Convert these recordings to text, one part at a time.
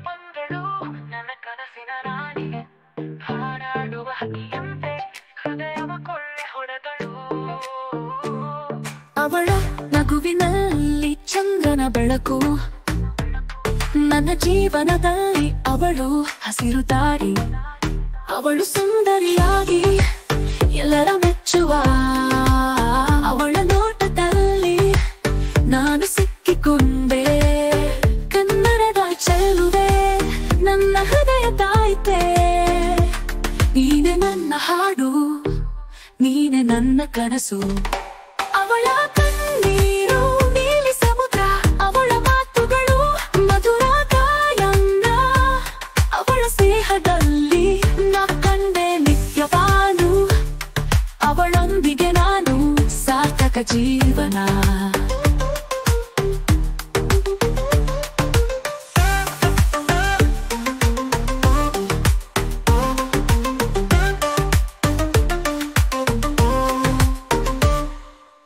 ಬಂದಳು ನನ್ನ ಕನಸಿನ ರಾಣಿಗೆ ಹಾರಾಡುವ ಹಕ್ಕಿಯಂತೆ ಹೃದಯವ ಕೊಳ್ಳೆ ಹೊಡೆದಳು. ಅವಳ ನಗುವಿನಲ್ಲಿ ಚಂದ್ರನ ಬೆಳಕು, ನನ್ನ ಜೀವನದಲ್ಲಿ ಅವಳು ಹಸಿರು ದಾರಿ. ಅವಳು ಸುಂದರಿಯಾಗಿ ಎಲ್ಲರ ಮೆಚ್ಚುವ, ಅವಳ ನೋಟದಲ್ಲಿ ನಾನು ಸಿಕ್ಕಿಕೊಂಡೆ. ಕನ್ನಡದ ಚೆಲುವೆ ನನ್ನ ಹೃದಯ ತಾಯಿತೆ, ನೀನೆ ನನ್ನ ಹಾಡು, ನೀನೆ ನನ್ನ ಕನಸು. ಅವಳ ಕಣ್ಣೀರು ನೀಲಿ ಸಮುದ್ರ, ಅವಳ ಮಾತುಗಳು ಮಧುರ ಗಾಯನ. ಅವಳ ಸ್ನೇಹದಲ್ಲಿ ನಾ ಕಂಡೆ ನಿತ್ಯವಾನು, ಅವಳೊಂದಿಗೆ ನಾನು ಸಾರ್ಥಕ ಜೀವನ.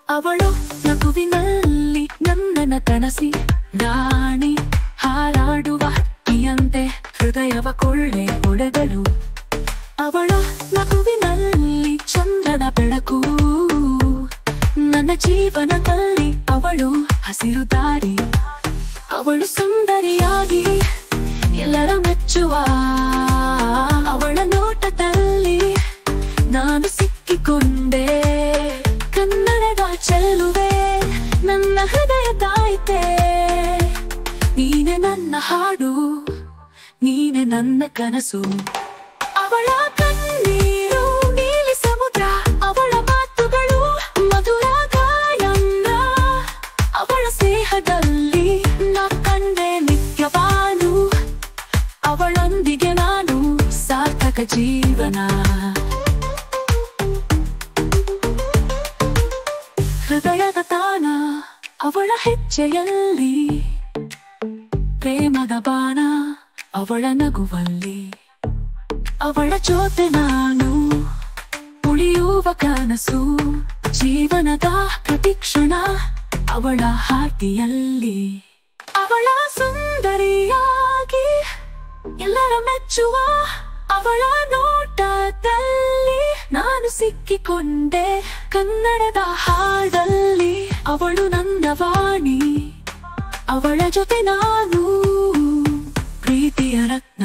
ಅವಳು ನಗುವಿನಲ್ಲಿ ನನ್ನನ ಕನಸಿ ರಾಣಿ, ಹಾರಾಡುವ ಹಕ್ಕಿಯಂತೆ ಹೃದಯವ ಕೊಳ್ಳೆ ಹೊಡೆದಳು. ಅವಳ ನಗುವಿನಲ್ಲಿ ಚಂದ್ರನ ಬೆಳಕು, ನನ್ನ ಜೀವನದಲ್ಲಿ ಅವಳು ಹಸಿರು ದಾರಿ. ಅವಳು ಸುಂದರಿಯಾಗಿ ಎಲ್ಲರ ಮೆಚ್ಚುವ, ಅವಳ ನೋಟದಲ್ಲಿ ನಾನು ಸಿಕ್ಕಿಕೊಂಡೆ. ಕನ್ನಡದ ಚೆಲುವೆ ನನ್ನ ಹೃದಯ ತಾಯಿತೆ, ನೀನೆ ನನ್ನ ಹಾಡು, ನೀನೆ ನನ್ನ ಕನಸು. ಅವಳ ಕಣ್ಣೀರು ನೀಲಿ ಸಮುದ್ರ, ಅವಳ ಮಾತುಗಳು ಮಧುರ ಗಾಯನ. ಅವಳ ಸ್ನೇಹದಲ್ಲಿ ನಾ ಕಂಡೆ ನಿತ್ಯವಾನು, ಅವಳೊಂದಿಗೆ ನಾನು ಸಾರ್ಥಕ ಜೀವನ. ಹೃದಯದ ತಾನ ಅವಳ ಹೆಜ್ಜೆಯಲ್ಲಿ, ಪ್ರೇಮದ ಬಾಣ ಅವಳ ನಗುವಲ್ಲಿ. ಅವಳ ಜೊತೆ ನಾನು ಉಳಿಯುವ ಕನಸು, ಜೀವನದ ಪ್ರತಿಕ್ಷಣ ಅವಳ ಹಾದಿಯಲ್ಲಿ. ಅವಳ ಸುಂದರಿಯಾಗಿ ಎಲ್ಲರ ಮೆಚ್ಚುವ, ಅವಳ ನೋಟದಲ್ಲಿ ನಾನು ಸಿಕ್ಕಿಕೊಂಡೆ. ಕನ್ನಡದ ಹಾಡಲ್ಲಿ ಅವಳು ನನ್ನ ವಾಣಿ, ಅವಳ ಜೊತೆ ನಾನು ಪ್ರೀತಿಯ ರತ್ನ.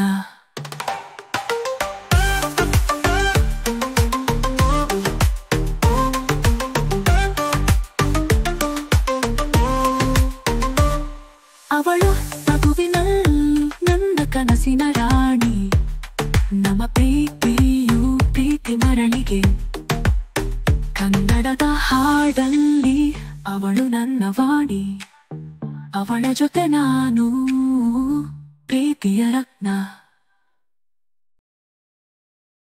ಅವಳು ನಗುವಿನಲ್ಲಿ ನನ್ನ ಕನಸಿನ ರಾಣಿ, ನಮ್ಮ ಪ್ರೀತಿಯು ಪ್ರೀತಿ ಮರಳಿಗೆ. ಕನ್ನಡದ ಹಾಡಲ್ಲಿ ಅವಳು ನನ್ನ ವಾಣಿ, ಅವಳ ಜೊತೆ ನಾನು